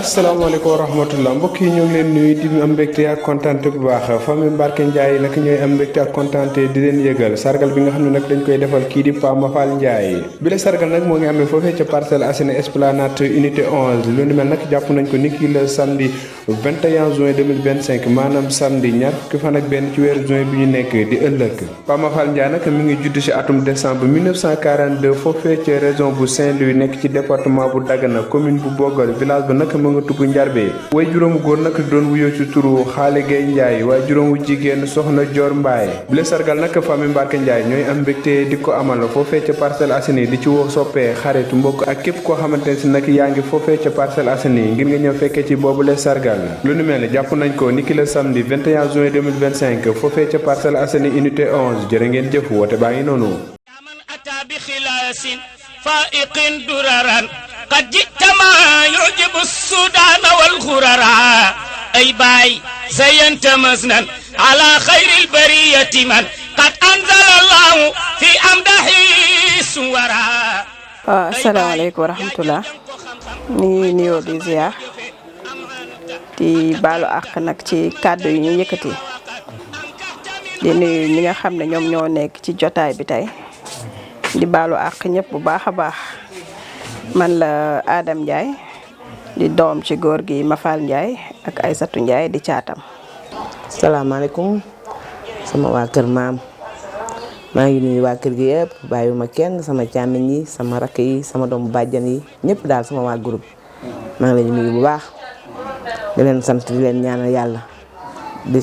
asalaamaaleykum wa rahmatullah mbokk yi ñu ngi leen nuyu di am mbégte ak kontaante bu baax famille Mbarké Ndiaye nag ñooy am mbégte ak kontaante di leen yëgal sargal bi nga xam ne nag dañ koy defal kii di Pa Mafal Ndiaye bi la sargal nag moo ngi amee foofee ca Parcelles Assainies Esplanade unité 11 lu ni mel nag jàpp nañ ko ni ki la samedi 21 juin 2025 maanaam samedi ñaar fukki fan ak benn ci weeru juin bi ñu nekk di ëllëg Pa Mafal Ndiaye nag mi ngi judd ci atum décembre 1942 foofee ca région bu Saint-Louis nekk ci département bu Dagana commune bu Bogal village ba nag mu nga tudd Njarbe way juróomu góor nag doon wuyoo ci turu Xaale Gay Ndiaye waaye juróomu jigéen soxna Joor Mbaay bi la sargal nag famille Mbarké Ndiaye ñooy am mbégte di ko amal foofee ca Parcelles Assainies di ci woo soppee xarit mbokk ak képp koo xamante ne si nag yaa ngi foofee ca Parcelles Assainies ngir nga ñëw fekkee ci boobu la sargal lu ni mel ni jàpp nañ ko ni ki la samedi 21 juin 2025 foofee ca Parcelles Assainies unité 11 jërë ngeen jëf woote baa ngi noonu قد جئت ما يعجب السودان والغرراء أي باي زينت مزنا على خير البرية من قد أنزل الله في أمدحه سورا السلام عليكم ورحمة الله ni nuyoo di ziar di baalu àq nag ci kàddu yi ñu yëkkati di nuyu ñi nga xam ne ñoom ñoo nekk ci jotaay bi tey di baalu àq ñëpp bu baax a baax man la Adam Ndiaye di doom ci góor gi Mafal Ndiaye ak Aïssatou Ndiaye di caatam. salaamaaleykum sama waa kër maam maa ngi nuyu waa kër gi yëpp bàyyiwuma kenn sama càmmiñ yi sama rakk yi sama doomu bàjjan yi ñëpp daal sama waa groupe maa ngi leen di nuyu bu baax di leen sant di leen ñaanal yàlla di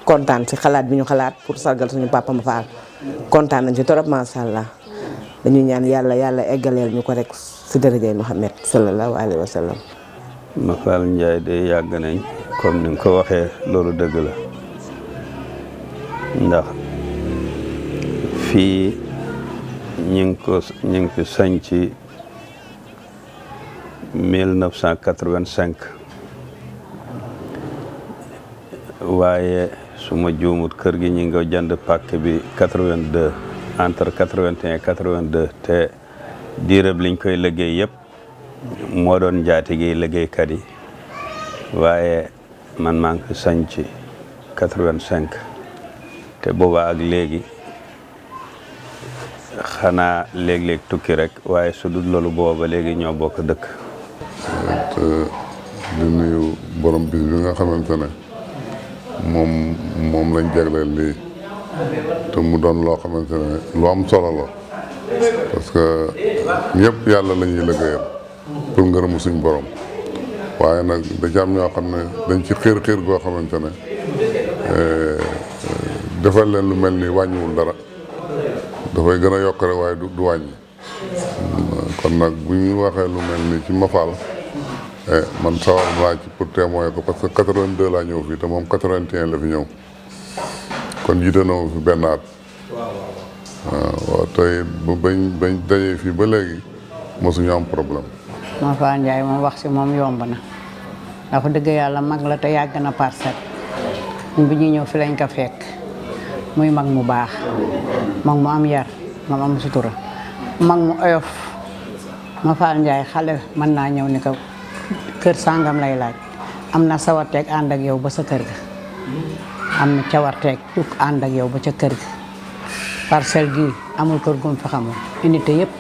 kontaan ci xalaat bi ñu xalaat pour sargal suñu papa Mafal kontaan nañ ci torop macha allah dañuy ñaan yàlla eggaleel ñu ko rek. si dërëjay Muhammad sallallahu alayhi wa sallam. Mafal Ndiaye de yàgg nañ comme ni nga ko waxee loolu dëgg la ndax fii ñu ngi fi sañ ci 1985 waaye su ma juumut kër gi ñu ngi jënd pàkk bi 82 entre 81 et 82 te. diirëb liñ koy liggéey yëpp moo doon njaatige liggéeykat yi waaye man maa ngi fi sañ ci 85 te booba ak léegi xanaa léeg-léeg tukki rek waaye su dul loolu booba léegi ñoo bokk dëkk. te di nuyu borom bis bi nga xamante ne moom lañ jagleel lii te mu doon loo xamante ne lu am solo la. parce que ñëpp yàlla la ñuy liggéeyal pour ngërëmu suñ borom waaye nag da ci am ñoo xam ne dañ ci xiir goo xamante ne defal leen lu mel ni wàññiwul dara dafay gën a yokk rek waaye du wàññi kon nag bu ñu waxee lu mel ni ci Mafal man sawar naa ci pour témoigner ko parce que 82 laa ñëw fii te moom 81 la fi ñëw kon jiite na ma fi benn at. waaw tey bañ dajee fii ba léegi mosuñu am problème. Mafal Ndiaye moom wax si moom yomb na dafa dëgg yàlla mag la te yàgg na Parcelles ñun bi ñuy ñëw fi lañ ko fekk muy mag mu baax mag mu am yar mag mu am sutura mag mu oyof Mafal Ndiaye xale mën naa ñëw ni ko kër sàngam lay laaj am na sawarteeg ànd ak yow ba sa kër ga am na cawarteeg juk ànd ak yow ba ca kër ga. Parcelles gi amul kër gum fi xamul unité yëpp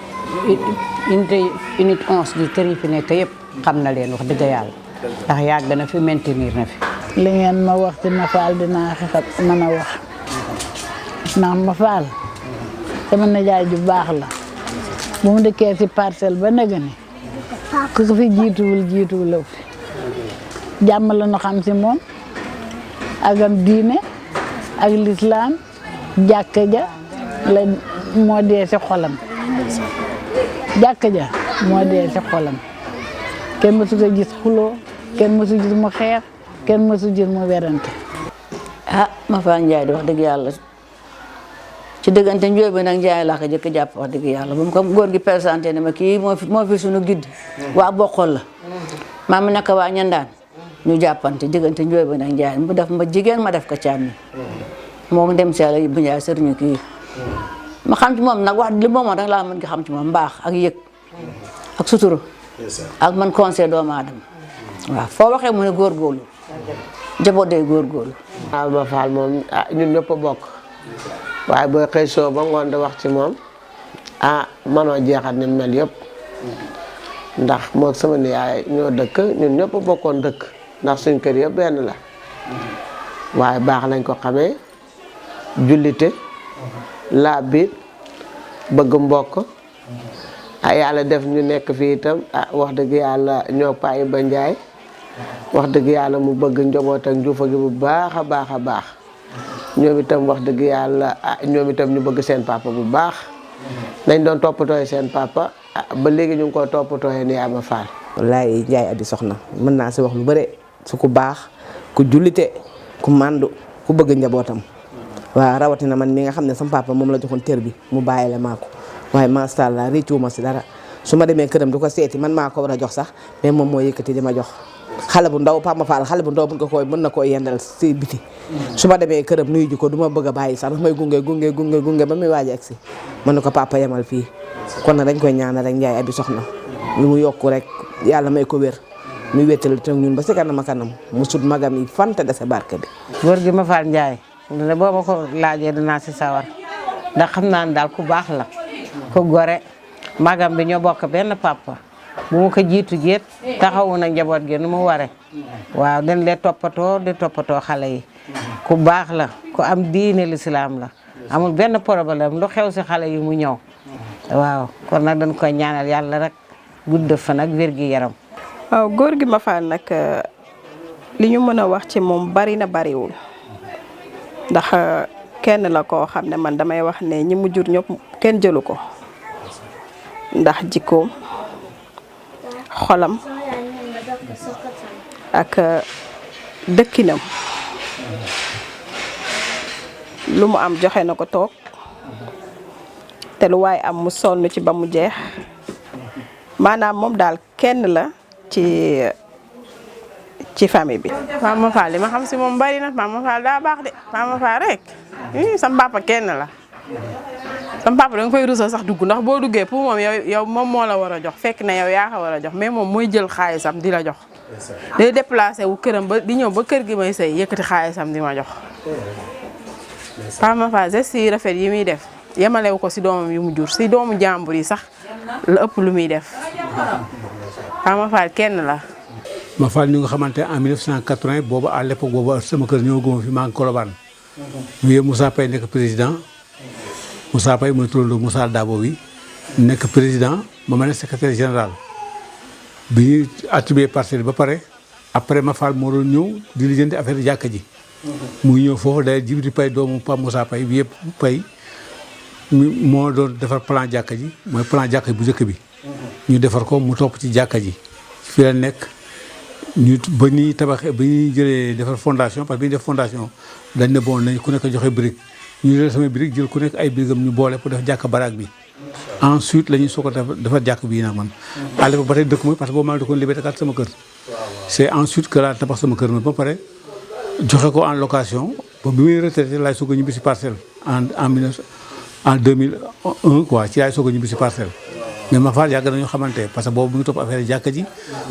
unité 11 gi kër yi fi nekk yëpp xam na leen wax dëgg yàlla ndax yàgg na fi maintenir na fi. li ngeen ma wax ci Mafal dinaa xexat mën a wax ndax Mafal sama nijaay ju baax la bu mu dëkkee ci Parcelles ba nëgë ni ku ko fi jiituwul la fi jàmm la ñu xam ci moom ak am diine ak lislaam jàkka ja la moo dee ci xolam jàkka ja moo dee ci xolam kenn mësu ko gis xuloo kenn mësu gis mu xeex kenn mësu gis mu werante. Mafal Ndiaye di wax dëgg yàlla ci dëggante njóoy bi nag Ndiaye laa ko jëkk jàpp wax dëgg yàlla ba mu ko góor gi présenté ne ma kii moo fi suñu gidd waa Boqol la maa mi naka waa Ñandaan ñu jàppante diggante njóoy bi nag Ndiaye mu def ma jigéen ma def ko càmmi moo dem si yàlla bu Ndiaye sëriñu kii ma xam ci moom nag wax li moomoon rek laa mën nga xam ci moom mbaax ak yëg ak suturu ak man conseil doomu aadama waaw foo waxee mu ne góorgóorlu njaboot day góorgóorlu. waaw ma faal moom ñun ñëpp a bokk waaye booy xëy soo ba ngoon di wax ci moom manoo jeexat ni mel yëpp ndax moo sama niyaay ñoo dëkk ñun ñëpp a bokkoon dëkk ndax suñ kër yëpp benn la waaye baax lañ ko xamee jullite laa biit bëgg mbokk yàlla def ñu nekk fii itam wax dëgg yàlla ñoo payi ba njaay wax dëgg yàlla mu bëgg njaboot ak njuufa gi bu baax a baax a baax ñoom itam wax dëgg yàlla ñoom itam ñu bëgg seen papa bu baax dañ doon toppatooy seen papa ba léegi ñu ngi ko toppatooyee ni Ama Fall. wallaay Ndiaye Abi Soxna mën naa si wax lu bëre su ku baax ku jullite ku màndu ku bëgg njabootam waaw rawatina man mi nga xam ne sama papa moom la joxoon tër bi mu bàyyile maa ko waaye macha allah réccuwuma si dara su ma demee këram di ko seeti man maa ko war a jox sax mais moom moo yëkkati di ma jox xale bu ndaw Papa Fall xale bu ndaw mën na koo yendal si biti su ma demee këram nuyu ji ko du ma bëgg a bàyyi sax daf may gunge ba muy waaj a agsi mën na ko papa yemal fii kon nag dañ koy ñaanal rek Ndiaye Abi Soxna lu mu yokku rek yàlla may ko wér muy wéttali te ñun ba si kanam a kanam mu sut magam yi fan te dese barke bi. góor gi ma Fall Ndiaye ne boo ma ko laajee dinaa si sawar ndax xam naa ne daal ku baax la ku gore magam bi ñoo bokk benn papa bu mu ko jiitu jeet taxawu na njaboot gi nu mu ware waaw dañ lee toppatoo xale yi ku baax la ku am diine lislaam la amul benn problème lu xew si xale yi mu ñëw waaw kon nag dañ koy ñaanal yàlla rek gudd fan ak wér gi yaram. waaw góor gi ma Fall nag li ñu mën a wax ci moom bari na bariwul ndax kenn la koo xam ne man damay wax ne ñi mu jur ñëpp kenn jëlu ko ndax jikkoom xolam ak dëkkinam lu mu am joxe na ko toog te lu waaye am mu sonn ci ba mu jeex maanaam moom daal kenn la ci famille bi. Mama Fall li ma xam si moom bari na Mama Fall daa baax de Mama Fall rek sam papa kenn la sam papa da nga fay rusa sax dugg ndax boo duggee pour moom yow moom moo la war a jox fekk na yow yaa ko war a jox mais moom mooy jël xaalisam di la jox. day déplacé wu këram ba di ñëw ba kër gi may sëy yëkkati xaalisam di ma jox. Mama Fall geste yi rafet yi muy def yemalewu ko si doomam yi mu jur si doomu jàmbur yi sax la ëpp lu muy def Mama Fall kenn la. Ma Fall ñu nga xamante en 1980 boobu à l'époque boobu sama kër ñëw goma fi maa ngi Colobane mu yee Moussa Paye nekk président Moussa Paye mooy turandoo Moussa Dabo bi nekk président ma nekk secrétaire général bi ñuy attribué parcelle ba pare après Ma Fall moo doon ñëw di lijjanti affaire jàkka ji mu ñëw foofu day Djibril Paye doomu Pape Moussa Paye bi yëpp Paye moo doon defar plan jàkka ji mooy plan jàkka ji bu njëkk bi ñu defar ko mu topp ci jàkka ji fi la nekk ñu ba ñuy tabaxee ba ñuy jëlee defar fondation parce que bi ñu def fondation dañ ne bon nañ ku nekk joxe brique ñu jël samay brique jël ku nekk ay brigam ñu boole pour def jàkka baraag bi ensuite la ñuy soog a defar jàkk bii nag man à l'époque ba tey dëkk mooy parce que boobu maa ngi dëkkoon Liberté 4 sama kër c'est ensuite que laa tabax sama kër ma ba pare joxe ko en location ba bi muy retraité laay soog a ñibbi si parcelle en 2001 quoi ci laay soog a ñibbi si parcelle mais Ma Fall yàgg nañu xamante parce que boobu mu ngi topp affaire jàkka ji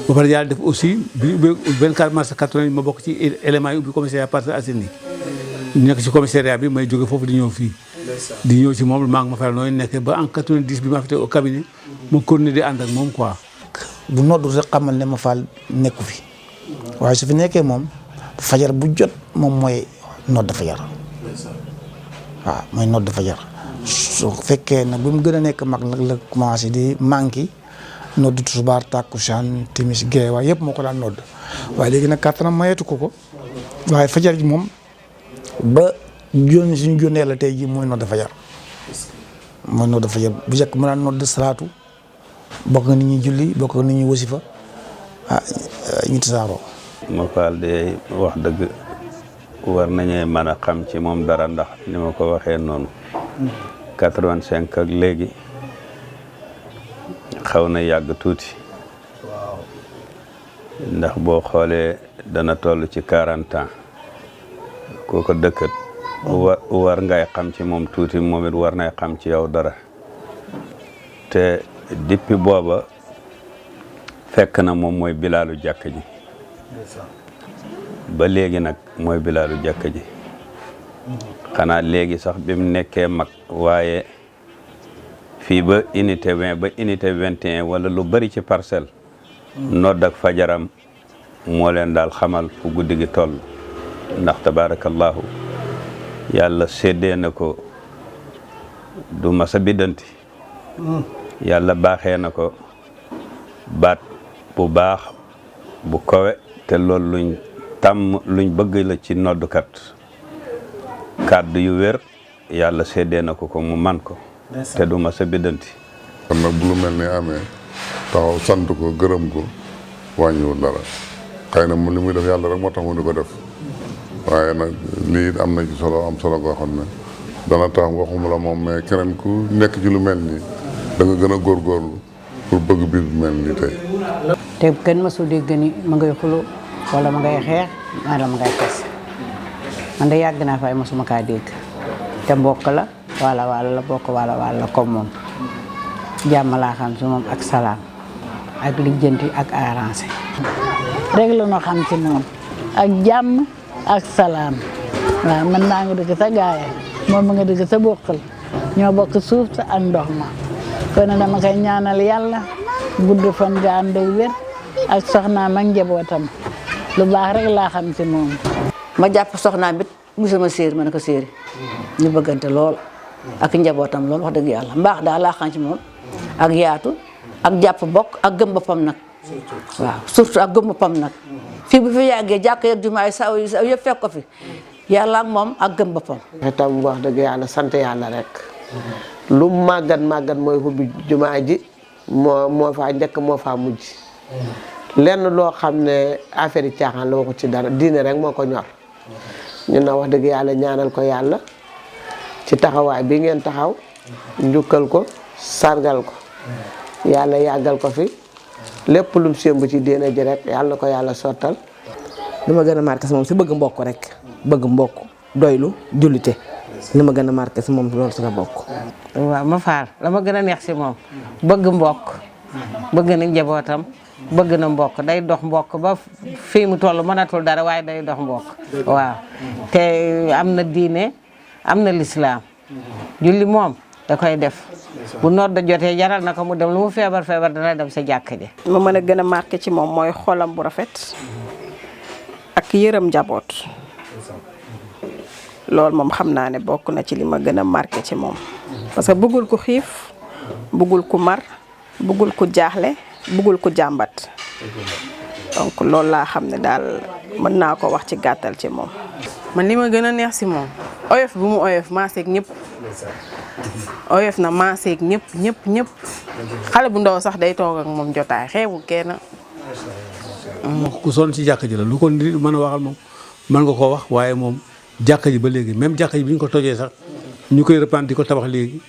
ba pare yàlla def aussi bi 24 mars 80 ma bokk ci éléments yi ubbi commissariat Parcelles Assainies nekk ci commissariat bi may jóge foofu di ñëw fii di ñëw ci moom maa ngi Ma Fall nooy nekk ba en 90 bi ma fi te au cabinet ma continuer di ànd ak moom quoi. bu noddu rek xamal ne Ma Fall nekku fi waaye su fi nekkee moom fajar bu jot moom mooy nodd fajar waaw mooy nodd fajar su fekkee nag bi mu gën a nekk mag nag la commencé di manqué nodd tisbaar takkusaan timis gee waaye yëpp moo ko daan nodd waaye léegi nag kàttanam mayeetu ko waaye fajar ji moom ba jóon suñu jónnee la tey ji mooy nodd fajar bu njëkk mu daan nodd salaatu bokk nga nit ñi julli bokk nga nit ñi wasifa ñu tasaaroo. Ma Fall de wax dëgg war nañee mën a xam ci moom dara ndax ni ma ko waxee noonu 85 ak léegi xaw na yàgg tuuti ndax boo xoolee dana toll ci 40 ans kooko dëkkat war ngay xam ci moom tuuti moom it war nay xam ci yow dara te depuis booba fekk na moom mooy bilaalu jàkk ji ba léegi nag mooy bilaalu jàkka ji xanaa léegi sax bi mu nekkee mag waaye fii ba unité 20 ba unité 21 wala lu bari ci parcelle nodd ak fajaram moo leen daal xamal fu guddi gi toll ndax tabarakallahu yàlla séddee na ko du masa biddanti yàlla baaxee na ko baat bu baax bu kowe te loolu luñ tàmm luñ bëgg la ci noddukat kàddu yu wér yàlla séddee na ko mu man ko te du masa biddanti kon nag bu lu mel ni amee taxaw sant ko gërëm ko wàññiwul dara xëy na mu li muy def yàlla rek moo tax mu di ko def waaye nag lii am na ci solo am solo koo xam ne dana tax waxuma la moom mais keneen ku nekk ci lu mel nii da nga gën a góorgóorlu pour bëgg bis bu mel nii tey. te kenn mësul dégg ni ma ngay xulo wala ma ngay xeex wala ma ngay fes man de yàgg naa fay mësuma kaa dégg te mbokk la wala la bokk wala comme moom jàmm laa xam si moom ak salaam ak lijjanti ak arrangé. rek la ñu xam ci moom ak jàmm ak salaam waaw man maa ngi dëkk sa gaaya moom ma nga dëkk sa bokkal ñoo bokk suuf sa ak ndox ma kon nag dama koy ñaanal yàlla gudd fan nga ànd ak wér ak soxnaam ak njabootam lu baax rek laa xam ci moom. ma jàpp soxnaam bit gisuma séeri ma ne ko séeri ñu bëggante lool ak njabootam lool wax dëgg yàlla mbaax daal laa xam ci moom ak yaatu ak jàpp bokk ak gëm boppam nag waaw surtout ak gëm boppam nag fii bu fi yàggee jàkk yeeg jumaa yi saw yëpp fekk ko fi yàlla ak moom ak gëm boppam. itam wax dëgg yàlla sant yàlla rek lu màggat mooy ubbi jumaa ji moo faa njëkk moo faa mujj lenn loo xam ne affaire yi caaxaan la waxu ci dara diine rek moo ko ñor ñun na wax dëgg yàlla ñaanal ko yàlla ci taxawaay bi ngeen taxaw njukkal ko sargal ko yàlla yàggal ko fi lépp lum sémb ci diine ji rek yàlla na ko yàlla sottal. li ma gën a marqué si moom si bëgg mbokk rek bëgg mbokk doylu jullite li ma gën a marqué si moom loolu si la bokk. waaw ma faal la ma gën a neex si moom bëgg mbokk bëgg na njabootam bëgg na mbokk day dox mbokk ba fii mu toll mënatul dara waaye day dox mbokk waaw te am na diine am na lislaam julli moom da koy def bu nodd jotee jaral na ko mu dem lu mu feebar dana dem sa jàkka ji. ma mën a gën a marqué ci moom mooy xolam bu rafet ak yërëm njaboot loolu moom xam naa ne bokk na ci li ma gën a marqué ci moom parce que bëggul ku xiif bëggul ku mar bëggul ku jaaxle bëggul ku jàmbat donc loolu laa xam ne daal mën naa ko wax ci gàttal ci moom. man li ma gën a neex si moom oyof bu mu oyof maaseeg ñëpp oyof na maaseeg ñëpp xale bu ndaw sax day toog ak moom jotaay xeebul kenn. ku sonn ci jàkka ji la lu ko nit mën a waxal moom mën nga koo wax waaye moom jàkka ji ba léegi même jàkka ji bi ñu ko tojee sax ñu koy reprendre di ko tabax léegi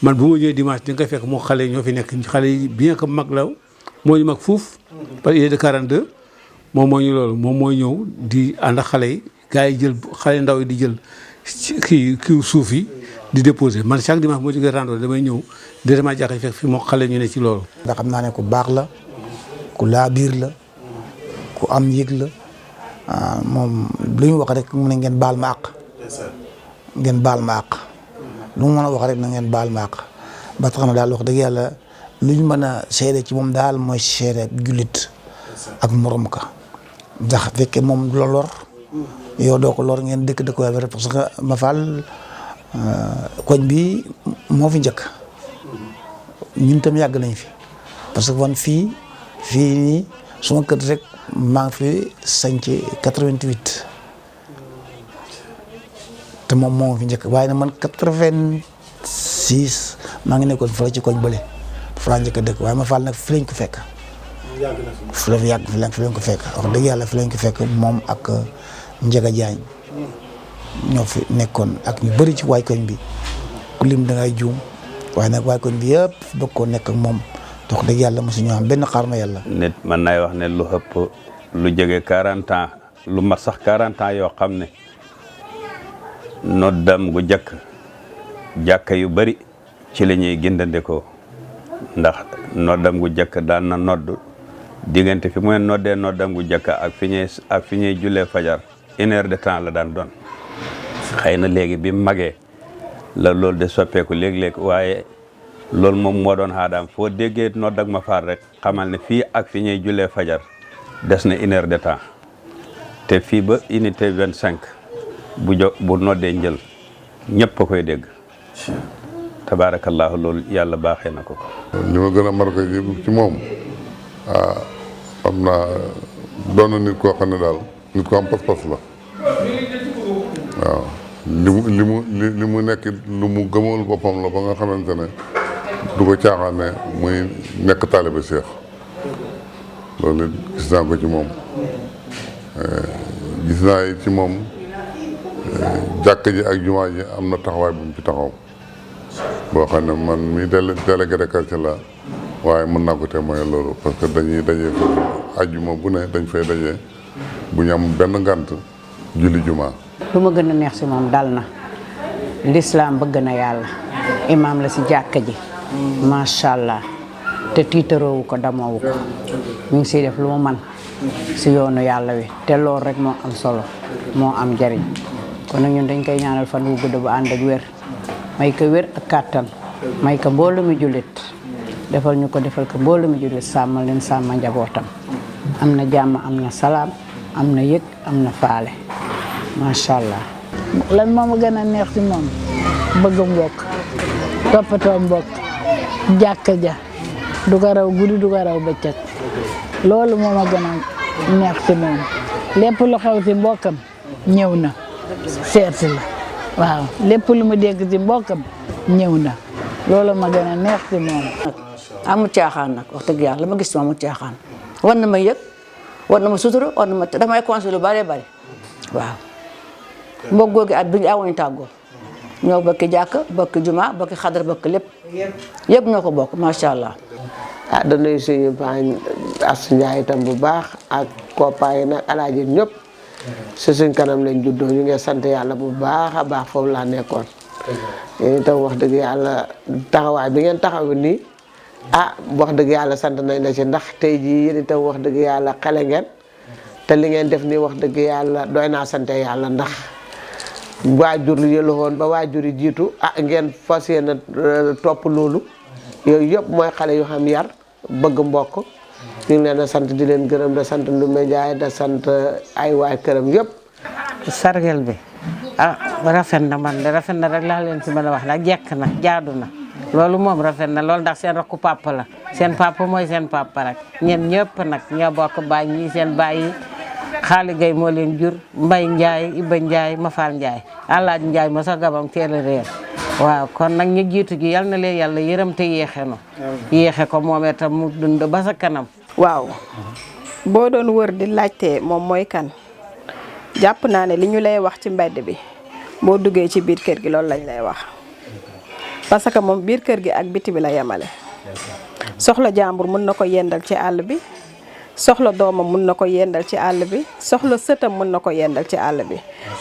man bu ma ñëwee dimanche di nga koy fekk moo xale yi ñoo fi nekk xale yi bien que mag la moo ñu mag fuuf parce que il est de 42 moom moo ñu loolu moom mooy ñëw di ànd ak xale yi gars yi jël xale ndaw yi di jël kii suuf yi di déposer man chaque dimanche moo jógee rando damay ñëw directement jàkka ji fekk fi moo xale ñu ne ci loolu. ndax xam naa ne ku baax la ku laabiir la ku am yëg la moom lu ñu wax rek mu ne ngeen baal ma àq ngeen baal ma àq lu mu mën a wax rek na ngeen baal ma àq ba tax na daal wax dëgg yàlla lu ñu mën a seede ci moom daal mooy seede jullit ak morom ka ndax fekkee moom du la lor yow doo ko lor ngeen dëkk waaye rek parce que ma faal koñ bi moo fi njëkk ñun tam yàgg nañ fi parce que man fii nii suma kër rek maa ngi fi sanc 88 te moom moo fi njëkk waaye nag man 86 maa ngi nekkoon fële ci koñ bële fa laa njëkk a dëkk waaye ma faal nag fi lañ ko fekk. fi la fi yàgg fi lañ ko fekk wax dëgg yàlla fi lañ ko fekk moom ak Njega Jaañ ñoo fi nekkoon ak ñu bëri ci waay koñ bi ku lim da ngay juum waaye nag waay koñ bi yëpp bëgg koo nekk ak moom wax dëgg yàlla mosu ñoo am benn xaar ma yàlla. nit mën nay wax ne lu ëpp lu jege 40 ans lu mat sax 40 ans yoo xam ne noddam gu jëkk jàkka yu bari ci la ñuy gindandikoo ndax noddam gu jëkk daan na nodd diggante fi muy noddee noddam gu jëkka ak fi ñuy jullee fajar 1 heure de temps la daan doon xëy na léegi bi magee la loolu de soppeeku léeg-léeg waaye loolu moom moo doon xaadaam foo déggee nodd ak ma faal rek xamal ne fii ak fi ñuy jullee fajar des na 1 heure de temps te fii ba unité 25 bu noddee njël ñëpp a koy dégg tabaarakallaahu loolu yàlla baaxee na ko. li ma gën a marqué ci moom xam naa doon na nit koo xam ne daal nit ko am pas-pas la waaw li mu nekk lu mu gëmal boppam la ba nga xamante ne du ko caaxaane muy nekk taalibe Seex loolu gis naa ko ci moom gis naa ci moom jàkk ji ak jumaa ji am na taxawaay bu mu ci taxaw boo xam ne man mi délégué de quartier la waaye mën naa ko témoigner loolu parce que dañuy dajee foofu ajjuma bu ne dañ fay dajee bu ñu am benn ngànt julli jumaa. lu ma gën a neex si moom dal na lislaam bëgg na yàlla imaam la si jàkka ji macha allah te tiitaroowu ko damoowu ko mi ngi siy def lu mu man si yoonu yàlla wi te loolu rek moo am solo moo am njariñ kon nag ñun dañ koy ñaanal fan wu gudd bu ànd ak wér may ko wér ak kàttan may ko mboolu mi jullit defal ñu ko defal ko mboolu mi jullit sàmmal leen sàmma njabootam am na jàmm am na salaam am na yëg am na faale macha allah. lan moo ma gën a neex ci moom bëgg mbokk toppatoo mbokk jàkka ja du ko raw guddi du ko raw bëccëg loolu moo ma gën a neex ci moom lépp lu xew ci mbokkam ñëw na seet si la waaw lépp lu mu dégg ci mbokkam ñëw na loolu ma gën a neex ci moom. amul caaxaan nag wax dëgg yàlla la ma gis moom amul caaxaan war na ma yëg war na ma sutura war na ma damay conseillé lu bëree bëri waaw. mbokk googu at bi ñu awuñu tàggoo ñoo bokki jàkk bokki juma bokki xadar bokki lépp yëpp ñoo ko bokk macha allah. dañuy suñu baañ Asu Njaay itam bu baax ak koppaay nag alaaji ñëpp si suñ kanam lañ juddoo ñu ngi sant yàlla bu baax a baax foofu laa nekkoon. yéen itam wax dëgg yàlla taxawaay bi ngeen taxaw nii wax dëgg yàlla sant nañ la ci ndax tey jii yéen itam wax dëgg yàlla xale ngeen te li ngeen def nii wax dëgg yàlla doy naa sant yàlla ndax. waajur yëlu woon ba waajur yi jiitu ngeen fas yéene topp loolu yooyu yëpp mooy xale yu xam yar bëgg mbokk ñu ngi leen a sant di leen gërëm da sant Ndoumbé Ndiaye da sant ay waay këram yëpp. sargal bi rafet na man de rafet na rek laa leen si mën a wax nag jekk na jaadu na loolu moom rafet na loolu ndax seen rakku papa la seen papa mooy seen papa rek ñeen ñëpp nag ñoo bokk baay ñii seen baay yi Xaali Gay moo leen jur Mbay Njaay Iba Njaay Mafal Njaay Alaaji Njaay ma sax gabam teel a réer waaw kon nag ñu jiitu gi yal na leen yàlla yërëm te yéexe no yéexe ko moom itam mu dund ba sa kanam. waaw boo doon wër di laajte moom mooy kan jàpp naa ne li ñu lay wax ci mbedd bi boo duggee ci biir kër gi loolu lañ lay wax parce que moom biir kër gi ak biti bi la yemale soxla jàmbur mën na ko yendal ci àll bi soxla doomam mën na ko yendal ci àll bi soxla sëtam mën na ko yendal ci àll bi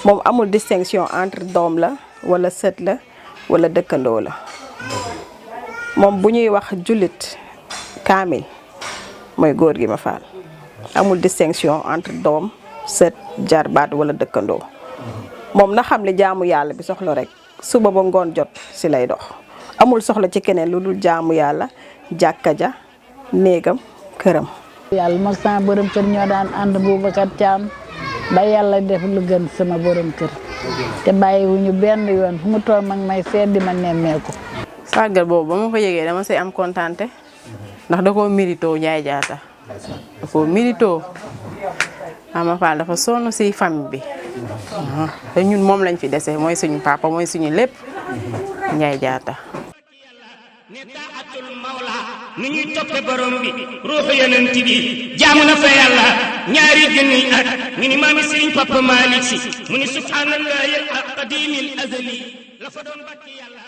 moom amul distinction entre doom la wala sët la wala dëkkandoo la moom bu ñuy wax jullit kaamil mooy góor gi ma faal amul distinction entre doom sët jarbaat wala dëkkandoo moom na xam li jaamu yàlla bi soxla rek suba ba ngoon jot si lay dox amul soxla ci keneen lu dul jaamu yàlla jàkka ja néegam këram. yàlla mag sama borom kër ñoo daan ànd Boubacar Thiam ba yàlla def lu gën sama borom kër te bàyyiwuñu benn yoon fu mu toog mag may seet di ma nemmeeku. sargal boobu ba ma ko yëgee dama say am kontaante ndax da koo mérito Njaay Jaata da koo mérito Ama Fall dafa sonn si famille bi te ñun moom lañ fi dese mooy suñu papa mooy suñu lépp Njaay Jaata. ni ñuy toppe borom bi ruuxu yonent bi jaamu na fa yàlla ñaari junni at ñu ni maami Sëriñ Papa Malick Si mu ni subhanallahi al qadimil azali la fa doon bakki yàlla